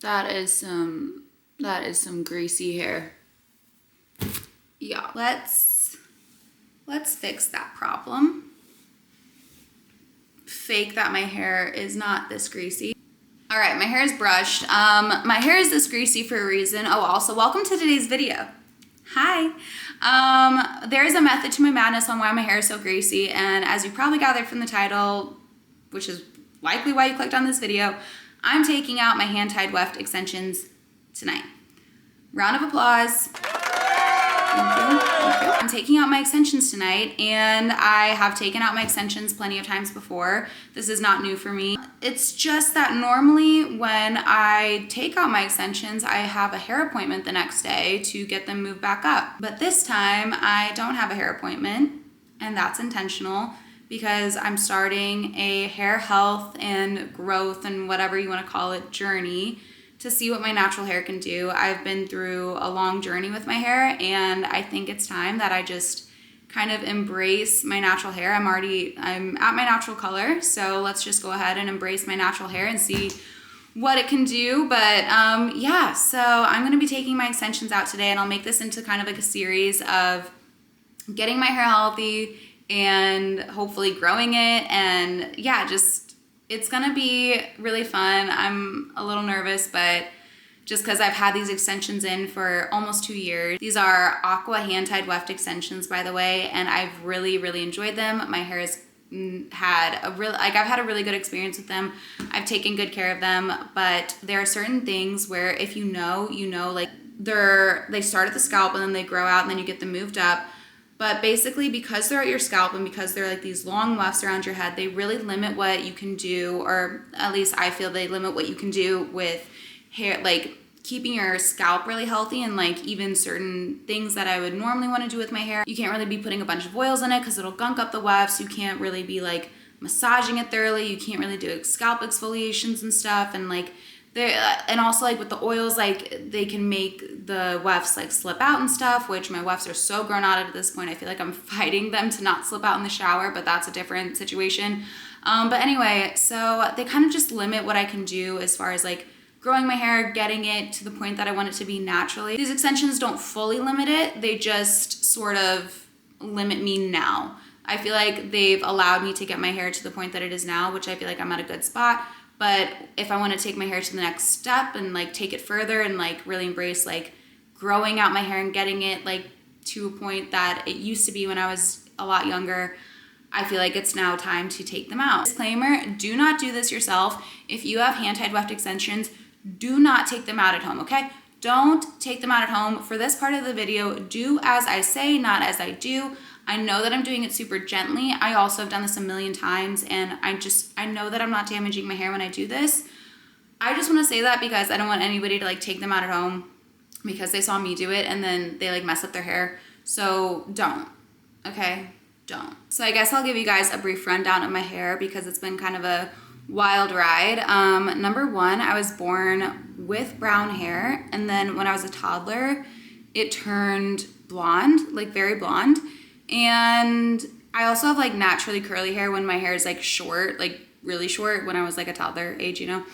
That is some greasy hair. Yeah, let's fix that problem. Fake that my hair is not this greasy. All right, my hair is brushed. My hair is this greasy for a reason. Oh, also welcome to today's video. Hi. There is a method to my madness on why my hair is so greasy, and as you probably gathered from the title, which is likely why you clicked on this video, I'm taking out my hand-tied weft extensions tonight. Round of applause. Thank you. Thank you. I'm taking out my extensions tonight, and I have taken out my extensions plenty of times before. This is not new for me. It's just that normally when I take out my extensions, I have a hair appointment the next day to get them moved back up. But this time I don't have a hair appointment, and that's intentional because I'm starting a hair health and growth and whatever you want to call it journey to see what my natural hair can do. I've been through a long journey with my hair, and I think it's time that I just kind of embrace my natural hair. I'm at my natural color, so let's just go ahead and embrace my natural hair and see what it can do. But yeah, so I'm gonna be taking my extensions out today, and I'll make this into kind of like a series of getting my hair healthy and hopefully growing it. And yeah, it's gonna be really fun. I'm a little nervous, but just because I've had these extensions in for almost 2 years. These are aqua hand-tied weft extensions, by the way, and I've really, really enjoyed them. My hair has had I've had a really good experience with them. I've taken good care of them, but there are certain things where if you know, like they start at the scalp and then they grow out and then you get them moved up. But basically, because they're at your scalp and because they're like these long wefts around your head, they really limit what you can do, or at least I feel they limit what you can do with hair, like keeping your scalp really healthy, and like even certain things that I would normally want to do with my hair. You can't really be putting a bunch of oils in it because it'll gunk up the wefts. You can't really be like massaging it thoroughly. You can't really do scalp exfoliations and stuff, and like and also like with the oils, like they can make the wefts like slip out and stuff, which my wefts are so grown out at this point. I feel like I'm fighting them to not slip out in the shower, but that's a different situation. But anyway, so they kind of just limit what I can do as far as like growing my hair, getting it to the point that I want it to be naturally. These extensions don't fully limit it, they just sort of limit me now. I feel like they've allowed me to get my hair to the point that it is now, which I feel like I'm at a good spot. But if I want to take my hair to the next step and like take it further and like really embrace like growing out my hair and getting it like to a point that it used to be when I was a lot younger, I feel like it's now time to take them out. Disclaimer, do not do this yourself. If you have hand-tied weft extensions, do not take them out at home, okay? Don't take them out at home. For this part of the video, do as I say, not as I do. I know that I'm doing it super gently. I also have done this a million times, and I know that I'm not damaging my hair when I do this. I just want to say that because I don't want anybody to like take them out at home because they saw me do it and then they like mess up their hair. So don't, okay? Don't. So I guess I'll give you guys a brief rundown of my hair because it's been kind of a wild ride. Number one, I was born with brown hair, and then when I was a toddler, it turned blonde, like very blonde. And I also have like naturally curly hair when my hair is like short, like really short when I was like a toddler age, you know?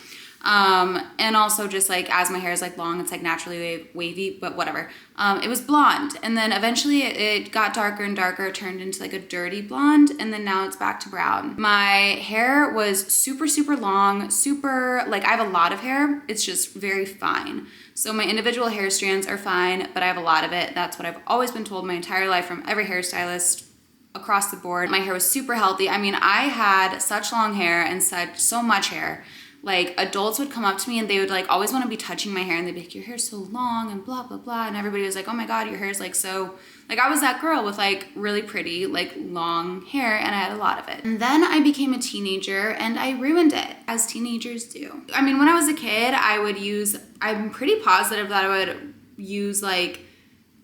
And also just like as my hair is like long, it's like naturally wavy, but whatever. It was blonde, and then eventually it got darker and darker, turned into like a dirty blonde, and then now it's back to brown. My hair was super, super long, super, like I have a lot of hair. It's just very fine. So my individual hair strands are fine, but I have a lot of it. That's what I've always been told my entire life from every hairstylist across the board. My hair was super healthy. I mean, I had such long hair and so much hair. Like adults would come up to me and they would like always want to be touching my hair, and they'd be like, your hair's so long and blah, blah, blah. And everybody was like, oh my God, your hair's like so, like I was that girl with like really pretty, like long hair, and I had a lot of it. And then I became a teenager and I ruined it, as teenagers do. I mean, when I was a kid, I'm pretty positive that I would use like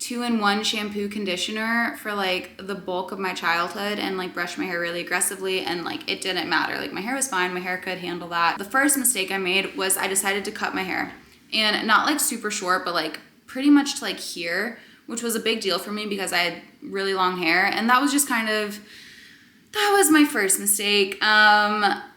2-in-1 shampoo conditioner for like the bulk of my childhood and like brush my hair really aggressively, and like it didn't matter. Like my hair was fine, my hair could handle that. The first mistake I made was I decided to cut my hair, and not like super short, but like pretty much to like here, which was a big deal for me because I had really long hair, and that was just that was my first mistake.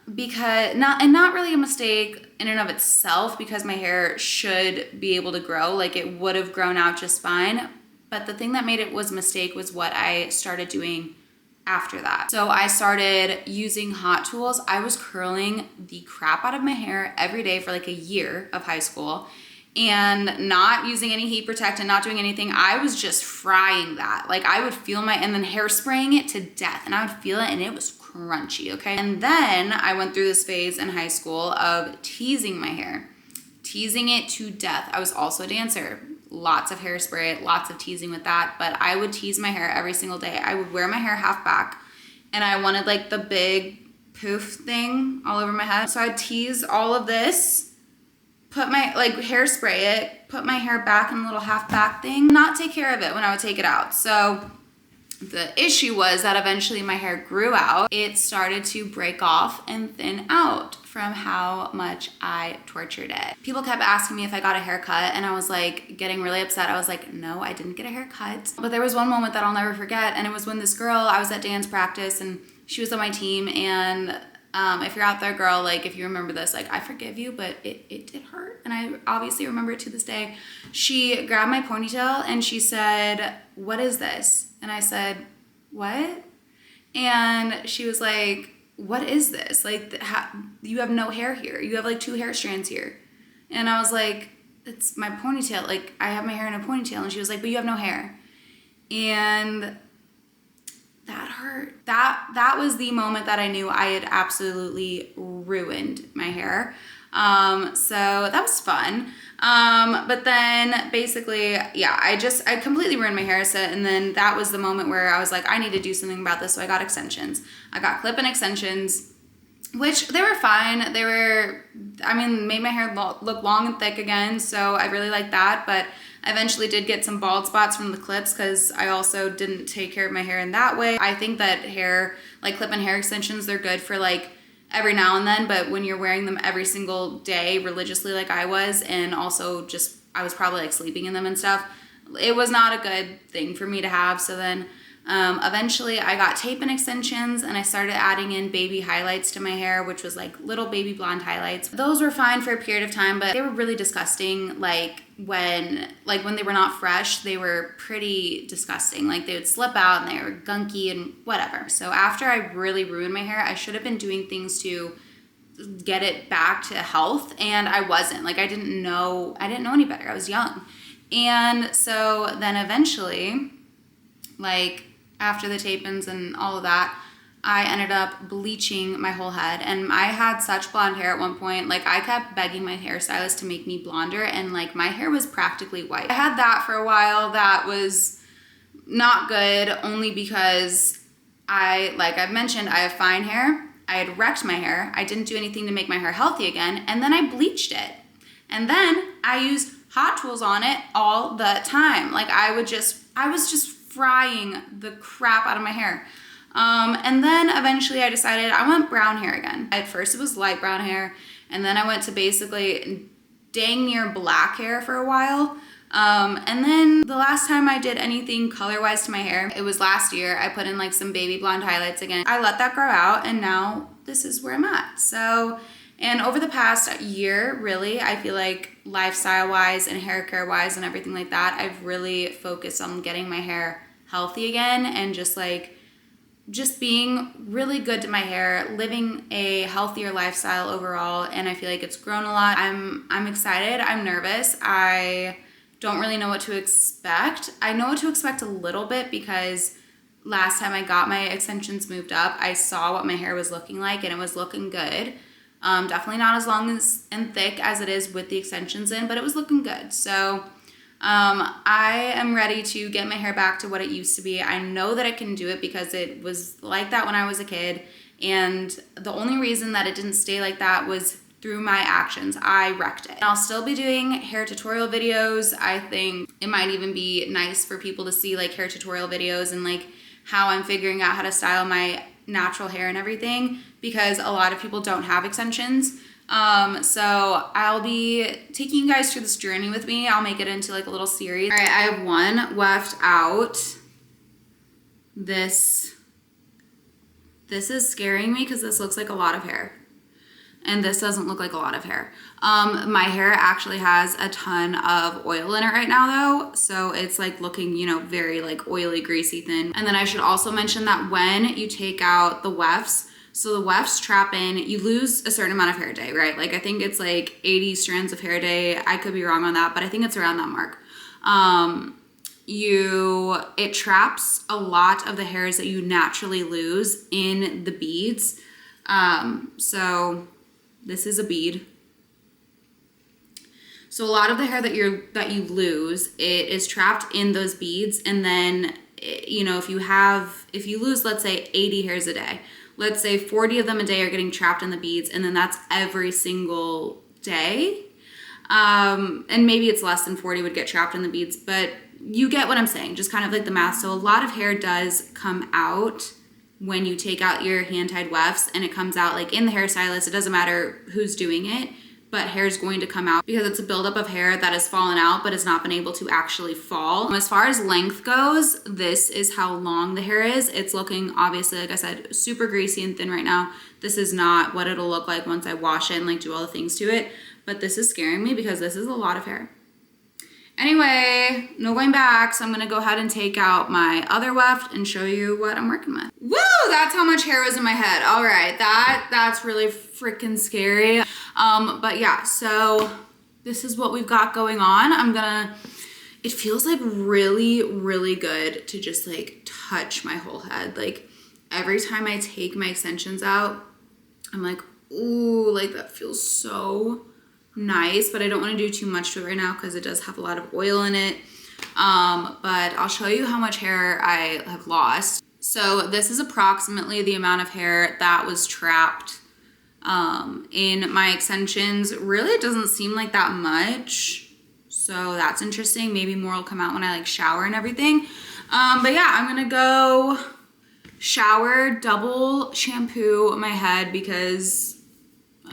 not really a mistake in and of itself, because my hair should be able to grow, like it would have grown out just fine. But the thing that made it was a mistake was what I started doing after that. So I started using hot tools. I was curling the crap out of my hair every day for like a year of high school, and not using any heat protectant, not doing anything. I was just frying that. Like I would feel and then hairspraying it to death, and I would feel it and it was crunchy, okay? And then I went through this phase in high school of teasing my hair, teasing it to death. I was also a dancer. Lots of hairspray, lots of teasing with that, but I would tease my hair every single day. I would wear my hair half back, and I wanted like the big poof thing all over my head. So I'd tease all of this, put my, like hairspray it, put my hair back in a little half back thing, not take care of it when I would take it out. So the issue was that eventually my hair grew out. It started to break off and thin out from how much I tortured it. People kept asking me if I got a haircut, and I was like getting really upset. I was like, no, I didn't get a haircut. But there was one moment that I'll never forget, and it was when this girl, I was at dance practice and she was on my team, and if you're out there, girl, like if you remember this, like I forgive you, but it did hurt, and I obviously remember it to this day. She grabbed my ponytail and she said, "What is this?" And I said, "What?" And she was like, "What is this? Like, you have no hair here. You have like 2 hair strands here." And I was like, "It's my ponytail. Like, I have my hair in a ponytail." And she was like, "But you have no hair." And that hurt. That was the moment that I knew I had absolutely ruined my hair. So that was fun. But then basically, yeah, I completely ruined my hair set. And then that was the moment where I was like, I need to do something about this. So I got extensions. I got clip-in extensions, which they were fine. Made my hair look long and thick again. So I really liked that. But I eventually did get some bald spots from the clips because I also didn't take care of my hair in that way. I think that clip-in hair extensions, they're good for like every now and then, but when you're wearing them every single day religiously like I was, and also just I was probably like sleeping in them and stuff, it was not a good thing for me to have. So then eventually I got tape-in extensions, and I started adding in baby highlights to my hair, which was like little baby blonde highlights. Those were fine for a period of time, but they were really disgusting. When they were not fresh, they were pretty disgusting. Like they would slip out and they were gunky and whatever. So after I really ruined my hair, I should have been doing things to get it back to health, and I wasn't. Like I didn't know any better. I was young. And so then eventually, like after the tape-ins and all of that, I ended up bleaching my whole head, and I had such blonde hair at one point. Like I kept begging my hairstylist to make me blonder, and like my hair was practically white. I had that for a while. That was not good, only because like I've mentioned, I have fine hair. I had wrecked my hair. I didn't do anything to make my hair healthy again, and then I bleached it. And then I used hot tools on it all the time. Like I was just frying the crap out of my hair. And then eventually I decided I want brown hair again. At first it was light brown hair, and then I went to basically dang near black hair for a while. And then the last time I did anything color-wise to my hair, it was last year. I put in like some baby blonde highlights again. I let that grow out, and now this is where I'm at. So, and over the past year, really, I feel like lifestyle-wise and hair care-wise and everything like that, I've really focused on getting my hair healthy again, and just being really good to my hair, living a healthier lifestyle overall. And I feel like it's grown a lot. I'm excited. I'm nervous. I don't really know what to expect. I know what to expect a little bit because last time I got my extensions moved up, I saw what my hair was looking like, and it was looking good. Definitely not as long and thick as it is with the extensions in, but it was looking good. So I am ready to get my hair back to what it used to be. I know that I can do it because it was like that when I was a kid, and the only reason that it didn't stay like that was through my actions. I wrecked it. And I'll still be doing hair tutorial videos. I think it might even be nice for people to see like hair tutorial videos and like how I'm figuring out how to style my natural hair and everything, because a lot of people don't have extensions. So I'll be taking you guys through this journey with me. I'll make it into like a little series. All right, I have one left out. This is scaring me because this looks like a lot of hair. and this doesn't look like a lot of hair. My hair actually has a ton of oil in it right now though, so it's like looking, you know, very like oily, greasy, thin. And then I should also mention that when you take out the wefts, so the wefts trap in, you lose a certain amount of hair a day, right? Like I think it's like 80 strands of hair a day. I could be wrong on that, but I think it's around that mark. It traps a lot of the hairs that you naturally lose in the beads. So this is a bead. So a lot of the hair that you lose, it is trapped in those beads. And then, you know, if you lose, let's say 80 hairs a day, let's say 40 of them a day are getting trapped in the beads, and then that's every single day. And maybe it's less than 40 would get trapped in the beads, but you get what I'm saying, just kind of like the math. So a lot of hair does come out when you take out your hand-tied wefts, and it comes out like in the hairstylist. It doesn't matter who's doing it, but hair is going to come out because it's a buildup of hair that has fallen out but has not been able to actually fall. As far as length goes, this is how long the hair is. It's looking, obviously, like I said, super greasy and thin right now. This is not what it'll look like once I wash it and like do all the things to it, but this is scaring me because this is a lot of hair. Anyway, no going back, so I'm gonna go ahead and take out my other weft and show you what I'm working with. Woo, that's how much hair was in my head. All right, that's really freaking scary. But yeah, so this is what we've got going on. It feels like really, really good to just like touch my whole head. Like every time I take my extensions out, I'm like, ooh, like that feels so nice, but I don't want to do too much to it right now because it does have a lot of oil in it. But I'll show you how much hair I have lost. So this is approximately the amount of hair that was trapped in my extensions. Really, it doesn't seem like that much, so that's interesting. Maybe more will come out when I like shower and everything. But yeah, I'm gonna go shower, double shampoo my head because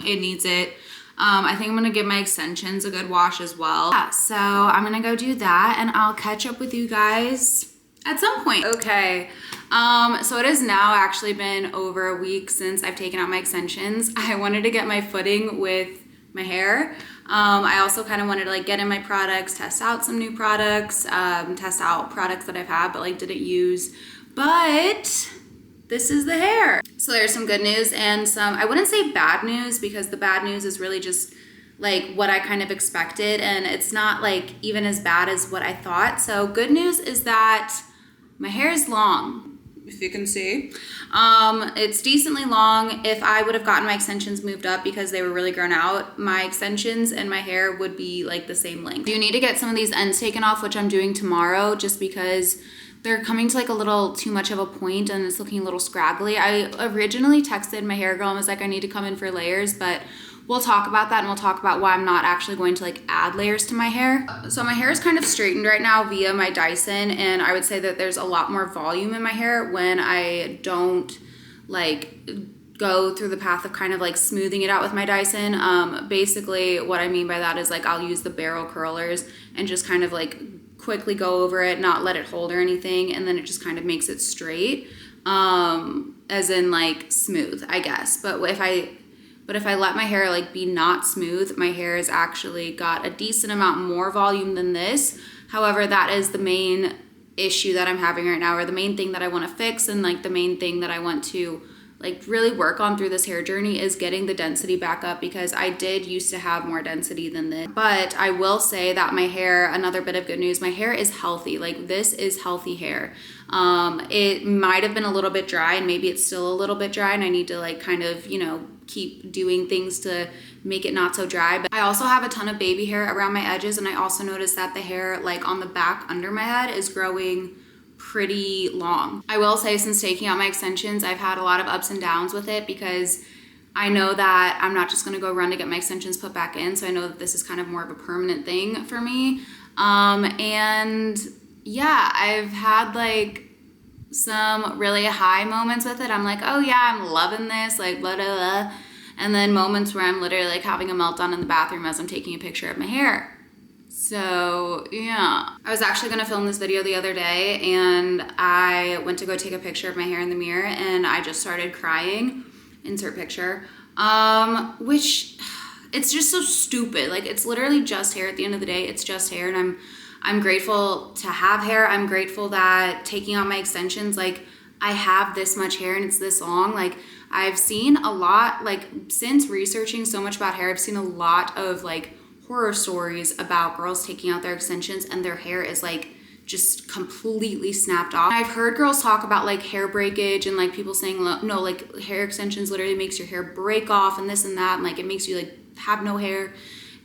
it needs it. I think I'm gonna give my extensions a good wash as well. Yeah, so I'm gonna go do that and I'll catch up with you guys at some point. Okay, so it has now actually been over a week since I've taken out my extensions. I wanted to get my footing with my hair. I also kind of wanted to like get in my products, test out some new products, test out products that I've had but like didn't use. But this is the hair. So there's some good news and some, I wouldn't say bad news because the bad news is really just like what I kind of expected, and it's not like even as bad as what I thought. So good news is that my hair is long, if you can see. It's decently long. If I would have gotten my extensions moved up because they were really grown out, my extensions and my hair would be like the same length. You need to get some of these ends taken off, which I'm doing tomorrow just because they're coming to like a little too much of a point and it's looking a little scraggly. I originally texted my hair girl and was like, I need to come in for layers, but we'll talk about that and we'll talk about why I'm not actually going to like add layers to my hair. So my hair is kind of straightened right now via my Dyson, and I would say that there's a lot more volume in my hair when I don't like go through the path of kind of like smoothing it out with my Dyson. Basically what I mean by that is like I'll use the barrel curlers and just kind of like quickly go over it, not let it hold or anything, and then it just kind of makes it straight, as in like smooth, I guess. But if I let my hair like be not smooth, my hair has actually got a decent amount more volume than this. However, that is the main issue that I'm having right now, or the main thing that I want to fix, and like the main thing that I want to like really work on through this hair journey is getting the density back up, because I did used to have more density than this. But I will say that my hair, another bit of good news, my hair is healthy. Like this is healthy hair. It might have been a little bit dry, and maybe it's still a little bit dry, and I need to like kind of, you know, keep doing things to make it not so dry. But I also have a ton of baby hair around my edges, and I also noticed that the hair like on the back under my head is growing pretty long. I will say, since taking out my extensions, I've had a lot of ups and downs with it, because I know that I'm not just gonna go run to get my extensions put back in, so I know that this is kind of more of a permanent thing for me. And yeah, I've had like some really high moments with it. I'm like, oh yeah, I'm loving this, like blah, blah, blah. And then moments where I'm literally like having a meltdown in the bathroom as I'm taking a picture of my hair. So yeah, I was actually gonna film this video the other day, and I went to go take a picture of my hair in the mirror, and I just started crying, insert picture. which it's just so stupid. Like, it's literally just hair at the end of the day. It's just hair, and I'm grateful to have hair. I'm grateful that taking out my extensions, like, I have this much hair and it's this long. Like, I've seen a lot, like, since researching so much about hair, I've seen a lot of like horror stories about girls taking out their extensions and their hair is like just completely snapped off. I've heard girls talk about like hair breakage and like people saying, no, like hair extensions literally makes your hair break off and this and that, and like it makes you like have no hair.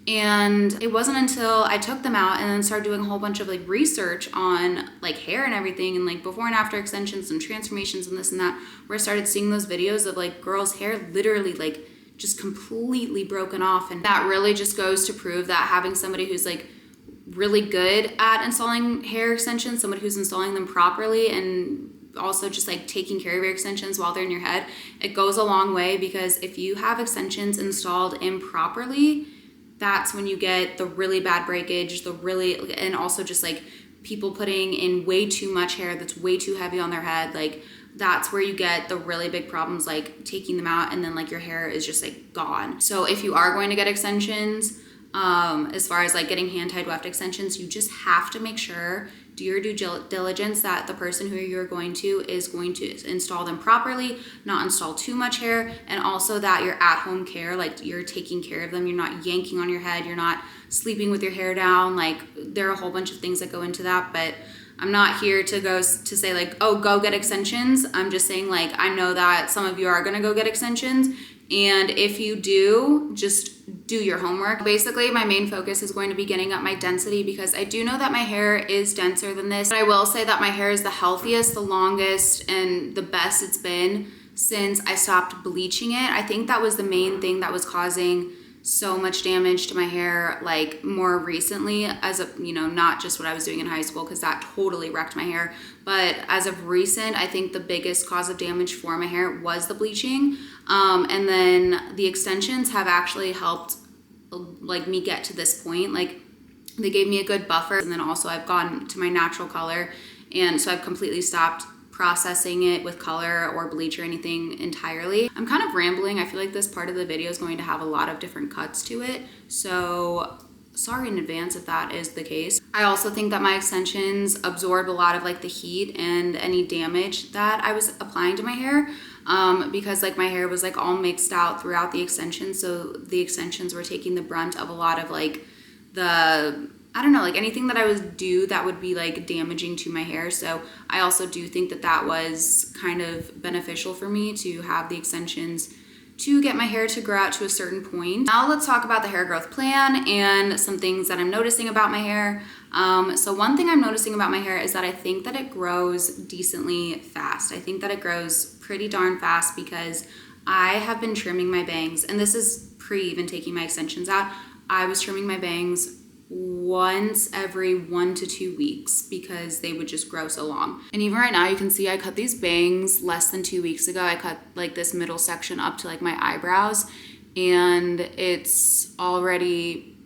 And it wasn't until I took them out and then started doing a whole bunch of like research on like hair and everything and like before and after extensions and transformations and this and that, where I started seeing those videos of like girls' hair literally like just completely broken off. And that really just goes to prove that having somebody who's like really good at installing hair extensions, somebody who's installing them properly, and also just like taking care of your extensions while they're in your head, it goes a long way. Because if you have extensions installed improperly, that's when you get the really bad breakage, and also just like people putting in way too much hair that's way too heavy on their head. Like, that's where you get the really big problems, like taking them out and then like your hair is just like gone. So if you are going to get extensions, as far as like getting hand-tied weft extensions, you just have to make sure, do your due diligence, that the person who you're going to is going to install them properly, not install too much hair, and also that you're at home care, like you're taking care of them, you're not yanking on your head, you're not sleeping with your hair down. Like, there are a whole bunch of things that go into that, but I'm not here to say like, oh, go get extensions. I'm just saying, like, I know that some of you are gonna go get extensions, and if you do, just do your homework. Basically, my main focus is going to be getting up my density, because I do know that my hair is denser than this. But I will say that my hair is the healthiest, the longest, and the best it's been since I stopped bleaching it. I think that was the main thing that was causing so much damage to my hair, like more recently, as of, you know, not just what I was doing in high school, because that totally wrecked my hair, but as of recent, I think the biggest cause of damage for my hair was the bleaching. And then the extensions have actually helped like me get to this point. Like, they gave me a good buffer, and then also I've gone to my natural color, and so I've completely stopped processing it with color or bleach or anything entirely. I'm kind of rambling. I feel like this part of the video is going to have a lot of different cuts to it, so sorry in advance if that is the case. I also think that my extensions absorbed a lot of like the heat and any damage that I was applying to my hair, because like my hair was like all mixed out throughout the extensions, so the extensions were taking the brunt of a lot of like I don't know, like anything that I would do that would be like damaging to my hair. So I also do think that that was kind of beneficial for me to have the extensions to get my hair to grow out to a certain point. Now let's talk about the hair growth plan and some things that I'm noticing about my hair. So one thing I'm noticing about my hair is that I think that it grows decently fast. I think that it grows pretty darn fast, because I have been trimming my bangs, and this is pre even taking my extensions out. I was trimming my bangs once every 1 to 2 weeks because they would just grow so long. And even right now, you can see I cut these bangs less than 2 weeks ago. I cut like this middle section up to like my eyebrows, and it's already,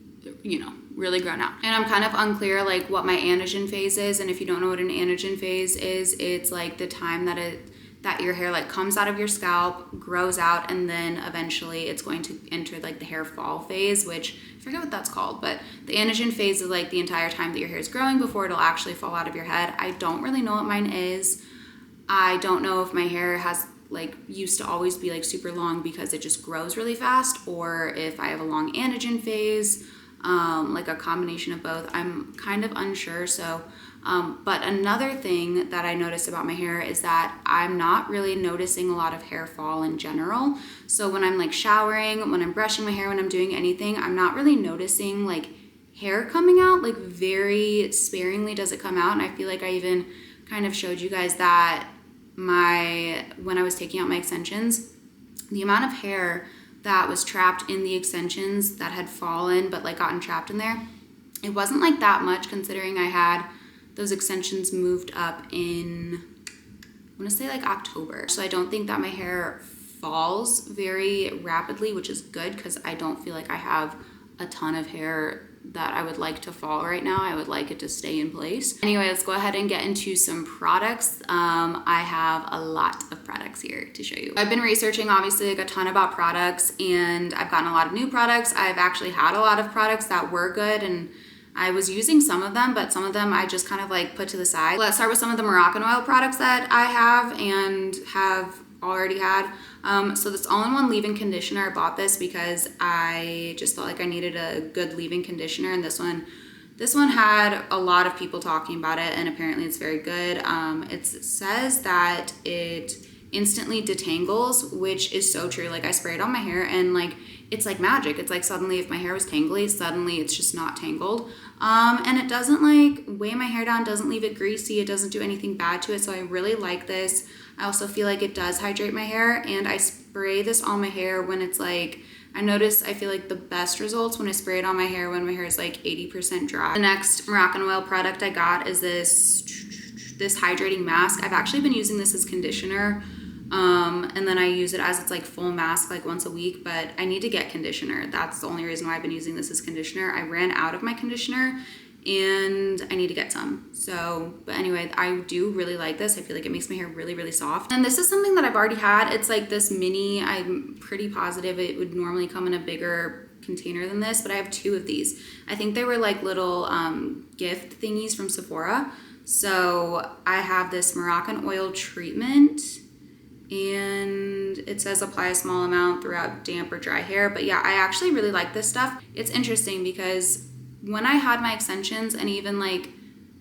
you know, really grown out. And I'm kind of unclear like what my anagen phase is. And if you don't know what an anagen phase is, it's like the time that your hair like comes out of your scalp, grows out, and then eventually it's going to enter like the hair fall phase, which I forget what that's called, but the anagen phase is like the entire time that your hair is growing before it'll actually fall out of your head. I don't really know what mine is. I don't know if my hair has like used to always be like super long because it just grows really fast, or if I have a long anagen phase, like a combination of both. I'm kind of unsure. So but another thing that I noticed about my hair is that I'm not really noticing a lot of hair fall in general. So when I'm like showering, when I'm brushing my hair, when I'm doing anything, I'm not really noticing like hair coming out. Like, very sparingly does it come out. And I feel like I even kind of showed you guys that when I was taking out my extensions, the amount of hair that was trapped in the extensions that had fallen but like gotten trapped in there, it wasn't like that much, considering I had those extensions moved up in, I want to say like October. So I don't think that my hair falls very rapidly, which is good, because I don't feel like I have a ton of hair that I would like to fall right now. I would like it to stay in place. Anyway, let's go ahead and get into some products. I have a lot of products here to show you. I've been researching obviously like a ton about products, and I've gotten a lot of new products. I've actually had a lot of products that were good, and I was using some of them, but some of them I just kind of like put to the side. Let's start with some of the Moroccan oil products that I have and have already had. So this all-in-one leave-in conditioner, I bought this because I just felt like I needed a good leave-in conditioner, and this one had a lot of people talking about it, and apparently it's very good. It says that it instantly detangles, which is so true. Like I spray it on my hair and like it's like magic. It's like suddenly if my hair was tangly, suddenly it's just not tangled. And it doesn't like weigh my hair down, doesn't leave it greasy, it doesn't do anything bad to it. So I really like this. I also feel like it does hydrate my hair, and I spray this on my hair when it's like, I feel like the best results when I spray it on my hair when my hair is like 80% dry. The next Moroccan oil product I got is this hydrating mask. I've actually been using this as conditioner, and then I use it as its like full mask like once a week, but I need to get conditioner. That's the only reason why I've been using this as conditioner. I ran out of my conditioner and I need to get some. So, but anyway, I do really like this. I feel like it makes my hair really, really soft. And this is something that I've already had. It's like this mini, I'm pretty positive it would normally come in a bigger container than this, but I have two of these. I think they were like little gift thingies from Sephora. So I have this Moroccan oil treatment, and it says apply a small amount throughout damp or dry hair. But yeah, I actually really like this stuff. It's interesting because when I had my extensions, and even like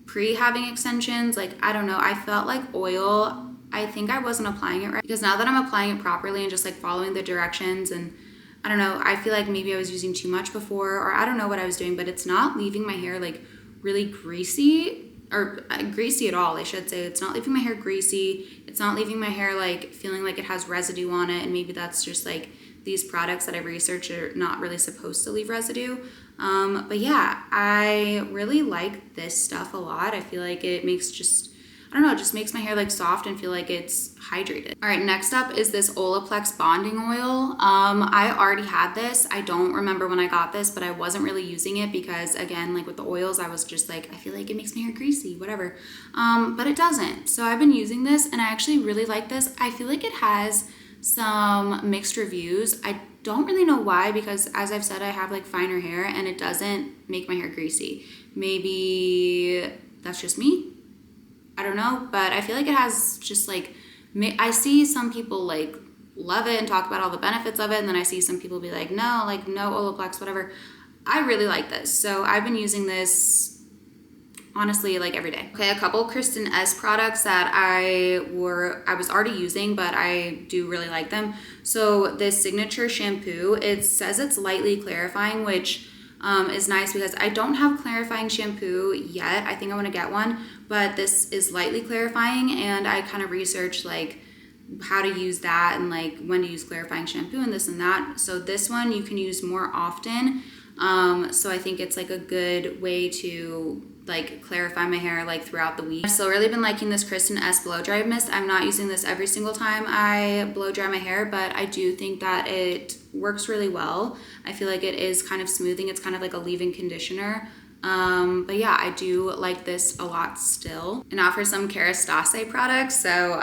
pre-having extensions, like I don't know, I felt like oil, I think I wasn't applying it right, because now that I'm applying it properly and just like following the directions, and I don't know, I feel like maybe I was using too much before, or I don't know what I was doing, but it's not leaving my hair like really greasy, or greasy at all, I should say. It's not leaving my hair greasy. It's not leaving my hair like feeling like it has residue on it, and maybe that's just like these products that I've researched are not really supposed to leave residue. But yeah, I really like this stuff a lot. I feel like it makes just makes my hair like soft and feel like it's hydrated. All right, next up is this Olaplex bonding oil. I already had this. I don't remember when I got this, but I wasn't really using it because again, like with the oils, I was just like, I feel like it makes my hair greasy, whatever. But it doesn't. So I've been using this and I actually really like this. I feel like it has some mixed reviews. I don't really know why, because as I've said, I have like finer hair and it doesn't make my hair greasy. Maybe that's just me. I don't know, but I feel like it has just like, I see some people like love it and talk about all the benefits of it, and then I see some people be like, no Olaplex, whatever. I really like this, so I've been using this honestly like every day. Okay, a couple Kristen S products that I was already using, but I do really like them. So this signature shampoo, it says it's lightly clarifying, which is nice because I don't have clarifying shampoo yet. I think I want to get one, but this is lightly clarifying, and I kind of researched like how to use that and like when to use clarifying shampoo and this and that. So this one you can use more often. So I think it's like a good way to like clarify my hair like throughout the week. I've still really been liking this Kristen S blow dry mist. I'm not using this every single time I blow dry my hair, but I do think that it works really well. I feel like it is kind of smoothing. It's kind of like a leave-in conditioner. But yeah, I do like this a lot still. And now for some Kerastase products. So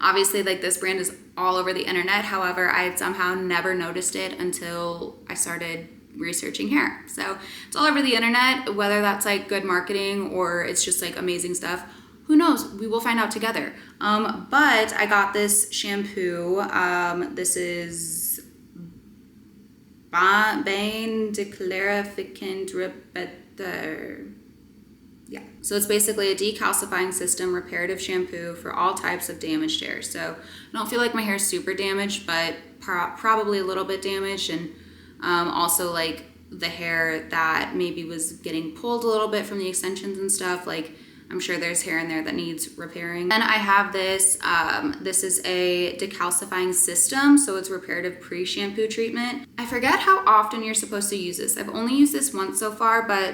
obviously like this brand is all over the internet. However, I had somehow never noticed it until I started researching hair. So it's all over the internet, whether that's like good marketing or it's just like amazing stuff. Who knows? We will find out together. But I got this shampoo. This is Bain de Clarificant Repeter. Yeah. So it's basically a decalcifying system reparative shampoo for all types of damaged hair. So I don't feel like my hair is super damaged, but probably a little bit damaged, and also like the hair that maybe was getting pulled a little bit from the extensions and stuff, like I'm sure there's hair in there that needs repairing. And I have this, this is a decalcifying system, so it's reparative pre-shampoo treatment. I forget how often you're supposed to use this. I've only used this once so far, but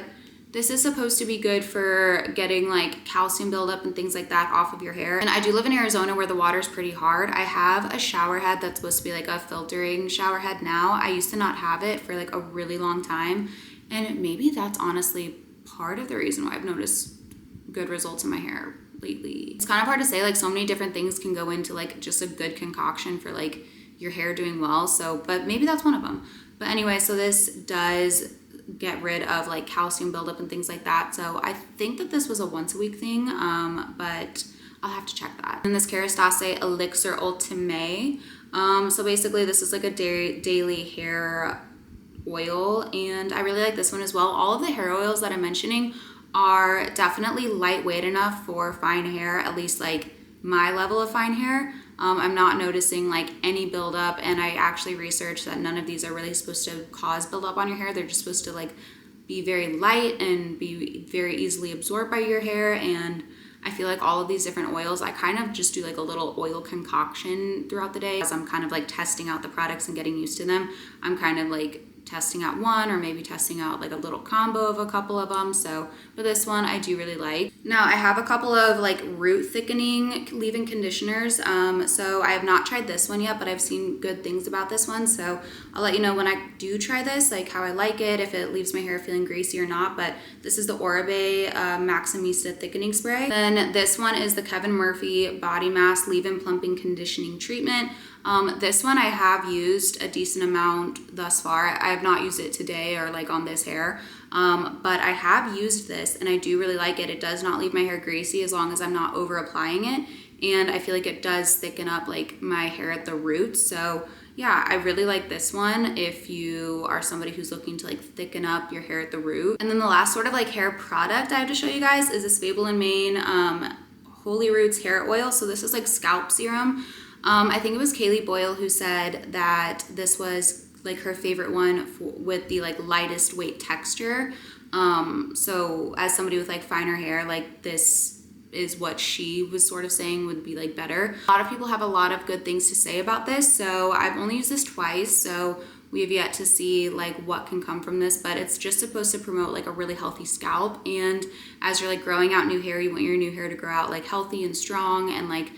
this is supposed to be good for getting like calcium buildup and things like that off of your hair. And I do live in Arizona where the water's pretty hard. I have a shower head that's supposed to be like a filtering shower head now. I used to not have it for like a really long time. And maybe that's honestly part of the reason why I've noticed good results in my hair lately. It's kind of hard to say, like so many different things can go into like just a good concoction for like your hair doing well. So, but maybe that's one of them. But anyway, so this does get rid of like calcium buildup and things like that. So I think that this was a once a week thing, but I'll have to check that. And this Kerastase Elixir Ultime. So basically this is like a daily hair oil, and I really like this one as well. All of the hair oils that I'm mentioning are definitely lightweight enough for fine hair, at least like my level of fine hair. I'm not noticing like any buildup, and I actually researched that none of these are really supposed to cause buildup on your hair. They're just supposed to like be very light and be very easily absorbed by your hair. And I feel like all of these different oils, I kind of just do like a little oil concoction throughout the day. As I'm kind of like testing out the products and getting used to them, I'm kind of like testing out one, or maybe testing out like a little combo of a couple of them. So for this one, I do really like. Now I have a couple of like root thickening leave-in conditioners. So I have not tried this one yet, but I've seen good things about this one. So I'll let you know when I do try this, like how I like it, if it leaves my hair feeling greasy or not. But this is the Oribe Maximista Thickening Spray. Then this one is the Kevin Murphy Body Mass Leave-In Plumping Conditioning Treatment. This one I have used a decent amount thus far. I have not used it today or like on this hair, but I have used this and I do really like it. It does not leave my hair greasy as long as I'm not over applying it, and I feel like it does thicken up like my hair at the roots. So yeah, I really like this one if you are somebody who's looking to like thicken up your hair at the root. And then the last sort of like hair product I have to show you guys is this Fable and Mane Holy Roots hair oil. So this is like scalp serum. I think it was Kaylee Boyle who said that this was like her favorite one with the like lightest weight texture. So as somebody with like finer hair, like this is what she was sort of saying would be like better. A lot of people have a lot of good things to say about this. So I've only used this twice, so we have yet to see like what can come from this, but it's just supposed to promote like a really healthy scalp. And as you're like growing out new hair, you want your new hair to grow out like healthy and strong, and like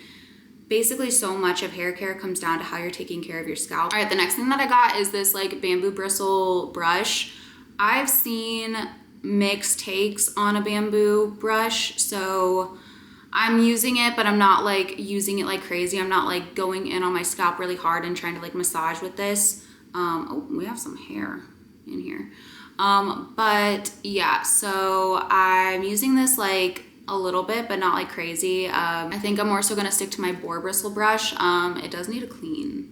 basically so much of hair care comes down to how you're taking care of your scalp. All right, the next thing that I got is this like bamboo bristle brush. I've seen mixed takes on a bamboo brush, so I'm using it, but I'm not like using it like crazy. I'm not like going in on my scalp really hard and trying to like massage with this. Oh, we have some hair in here. But yeah, so I'm using this like a little bit, but not like crazy. I think I'm more so gonna stick to my boar bristle brush. It does need a clean.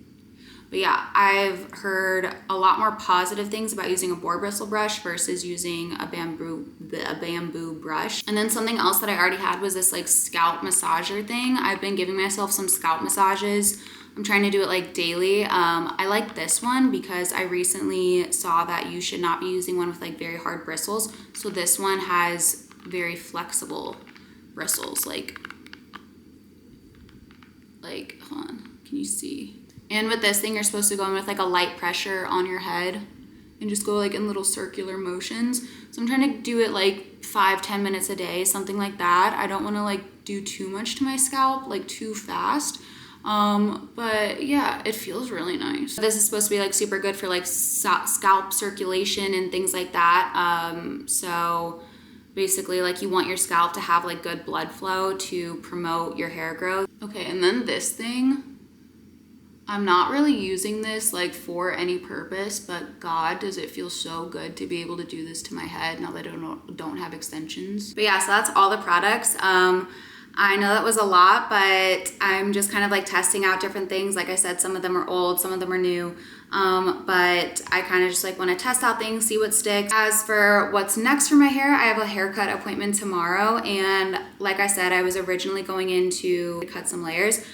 But yeah, I've heard a lot more positive things about using a boar bristle brush versus using a bamboo brush. And then something else that I already had was this like scalp massager thing. I've been giving myself some scalp massages. I'm trying to do it like daily. I like this one because I recently saw that you should not be using one with like very hard bristles. So this one has very flexible bristles, like hold on, can you see? And with this thing, you're supposed to go in with like a light pressure on your head and just go like in little circular motions. So I'm trying to do it like 5-10 minutes a day, something like that. I don't want to like do too much to my scalp, like too fast. But yeah, it feels really nice. This is supposed to be like super good for like scalp circulation and things like that. So basically like you want your scalp to have like good blood flow to promote your hair growth. Okay, and then this thing, I'm not really using this like for any purpose, but God, does it feel so good to be able to do this to my head now that I don't have extensions. But yeah, so that's all the products. I know that was a lot, but I'm just kind of like testing out different things. Like I said, some of them are old, some of them are new. But I kind of just like want to test out things, see what sticks. As for what's next for my hair, I have a haircut appointment tomorrow. And like I said, I was originally going in to cut some layers.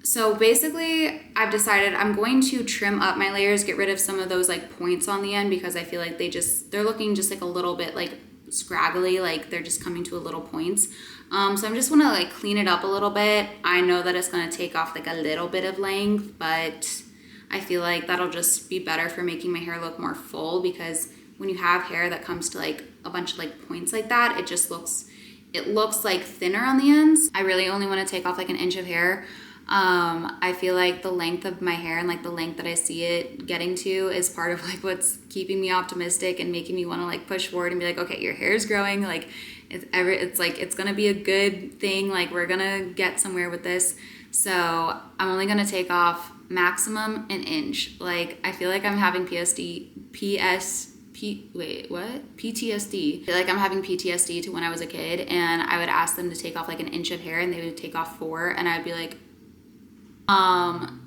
So basically I've decided I'm going to trim up my layers, get rid of some of those like points on the end, because I feel like they're looking just like a little bit like scraggly, like they're just coming to a little points. So I'm just want to like clean it up a little bit. I know that it's going to take off like a little bit of length, but I feel like that'll just be better for making my hair look more full, because when you have hair that comes to like a bunch of like points like that, it looks like thinner on the ends. I really only want to take off like an inch of hair. I feel like the length of my hair and like the length that I see it getting to is part of like what's keeping me optimistic and making me want to like push forward and be like, okay, your hair is growing. Like it's like, it's going to be a good thing. Like we're going to get somewhere with this. So I'm only going to take off maximum an inch. Like I feel like I'm having PTSD. I feel like I'm having PTSD to when I was a kid, and I would ask them to take off like an inch of hair and they would take off 4, and I'd be like,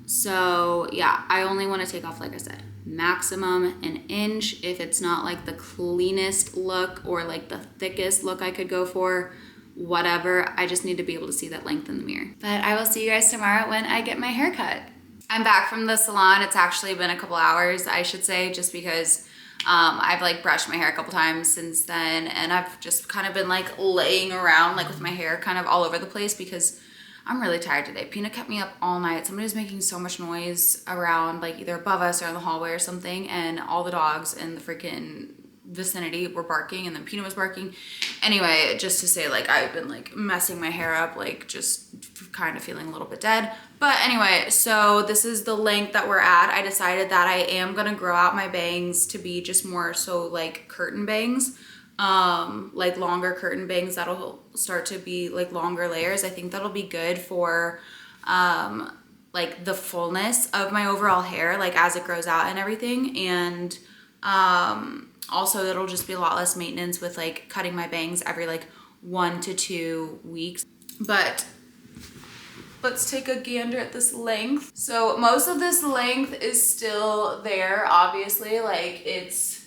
so yeah, I only want to take off, like I said, maximum an inch. If it's not like the cleanest look or like the thickest look I could go for, whatever, I just need to be able to see that length in the mirror. But I will see you guys tomorrow when I get my hair cut. I'm back from the salon. It's actually been a couple hours, I should say, just because I've like brushed my hair a couple times since then, and I've just kind of been like laying around like with my hair kind of all over the place because I'm really tired today. Peanut kept me up all night. Somebody was making so much noise around like either above us or in the hallway or something, and all the dogs in the freaking vicinity were barking, and then Peanut was barking. Anyway, just to say, like, I've been like messing my hair up, like just kind of feeling a little bit dead. But anyway, so this is the length that we're at. I decided that I am gonna grow out my bangs to be just more so like curtain bangs, like longer curtain bangs that'll start to be like longer layers. I think that'll be good for like the fullness of my overall hair, like as it grows out and everything. And also it'll just be a lot less maintenance with like cutting my bangs every like 1 to 2 weeks. But let's take a gander at this length. So most of this length is still there, obviously, like it's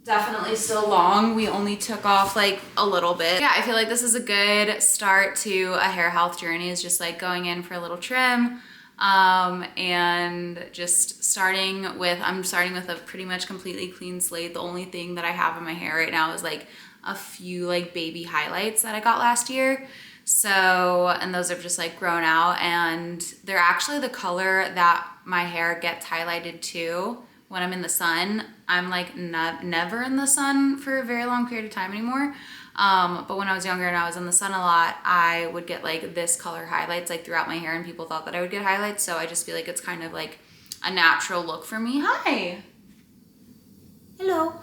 definitely still long. We only took off like a little bit. Yeah, I feel like this is a good start to a hair health journey, is just like going in for a little trim. And just I'm starting with a pretty much completely clean slate. The only thing that I have in my hair right now is like a few like baby highlights that I got last year. So, and those have just like grown out, and they're actually the color that my hair gets highlighted to when I'm in the sun. I'm like never in the sun for a very long period of time anymore. But when I was younger and I was in the sun a lot, I would get like this color highlights like throughout my hair, and people thought that I would get highlights. So I just feel like it's kind of like a natural look for me. Hi. Hello.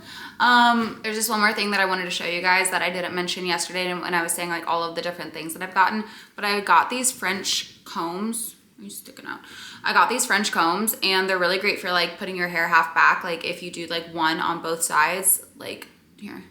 There's just one more thing that I wanted to show you guys that I didn't mention yesterday when I was saying like all of the different things that I've gotten, but I got these French combs. Are you sticking out? I got these French combs, and they're really great for like putting your hair half back. Like if you do like one on both sides, like here,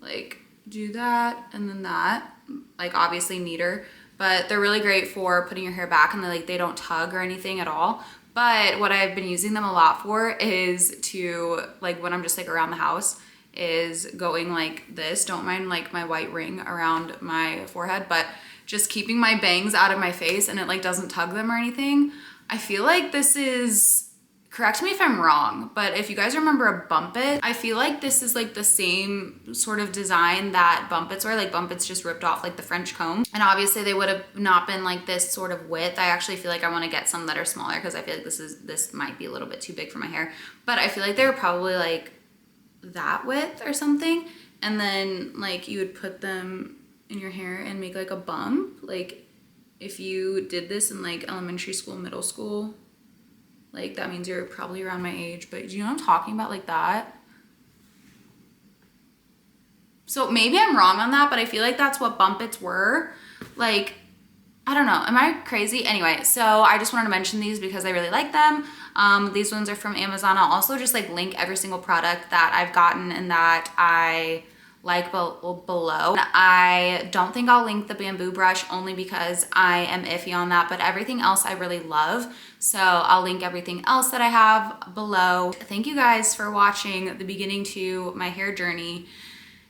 like do that and then that, like obviously neater, but they're really great for putting your hair back, and they don't tug or anything at all. But what I've been using them a lot for is to like when I'm just like around the house, is going like this. Don't mind like my white ring around my forehead, but just keeping my bangs out of my face, and it like doesn't tug them or anything. I feel like this is, correct me if I'm wrong, but if you guys remember a Bump It, I feel like this is like the same sort of design that Bump It's were. Like Bump It's just ripped off like the French comb, and obviously they would have not been like this sort of width. I actually feel like I want to get some that are smaller, because I feel like this might be a little bit too big for my hair, but I feel like they were probably like that width or something, and then like you would put them in your hair and make like a bump. Like if you did this in like elementary school, middle school, like that means you're probably around my age, but do you know what I'm talking about? Like that. So maybe I'm wrong on that, but I feel like that's what Bump Its were. Like, I don't know. Am I crazy? Anyway, so I just wanted to mention these because I really like them. These ones are from Amazon. I'll also just like link every single product that I've gotten and that I like below. I don't think I'll link the bamboo brush, only because I am iffy on that, but everything else I really love. So I'll link everything else that I have below. Thank you guys for watching the beginning to my hair journey.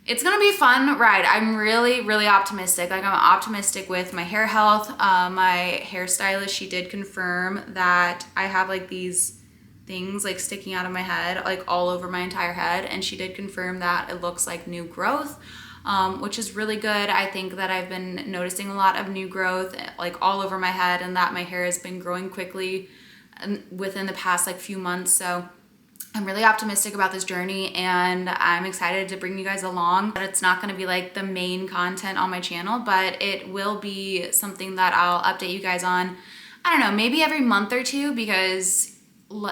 It's gonna be a fun ride. I'm really, really optimistic. Like I'm optimistic with my hair health. My hairstylist, she did confirm that I have like these things like sticking out of my head, like all over my entire head, and she did confirm that it looks like new growth, which is really good. I think that I've been noticing a lot of new growth like all over my head, and that my hair has been growing quickly within the past like few months. So I'm really optimistic about this journey, and I'm excited to bring you guys along. But it's not going to be like the main content on my channel, but it will be something that I'll update you guys on. I don't know, maybe every month or two, because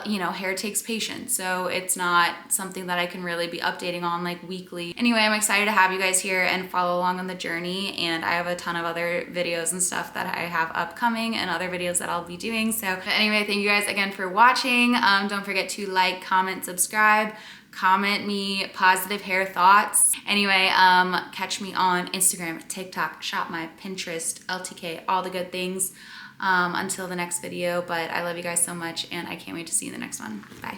you know, hair takes patience, so it's not something that I can really be updating on like weekly. Anyway, I'm excited to have you guys here and follow along on the journey, and I have a ton of other videos and stuff that I have upcoming and other videos that I'll be doing. So anyway, thank you guys again for watching. Don't forget to like, comment, subscribe, comment me positive hair thoughts. Anyway, catch me on Instagram, TikTok, shop my Pinterest, LTK, all the good things. Until the next video, but I love you guys so much, and I can't wait to see you in the next one. Bye.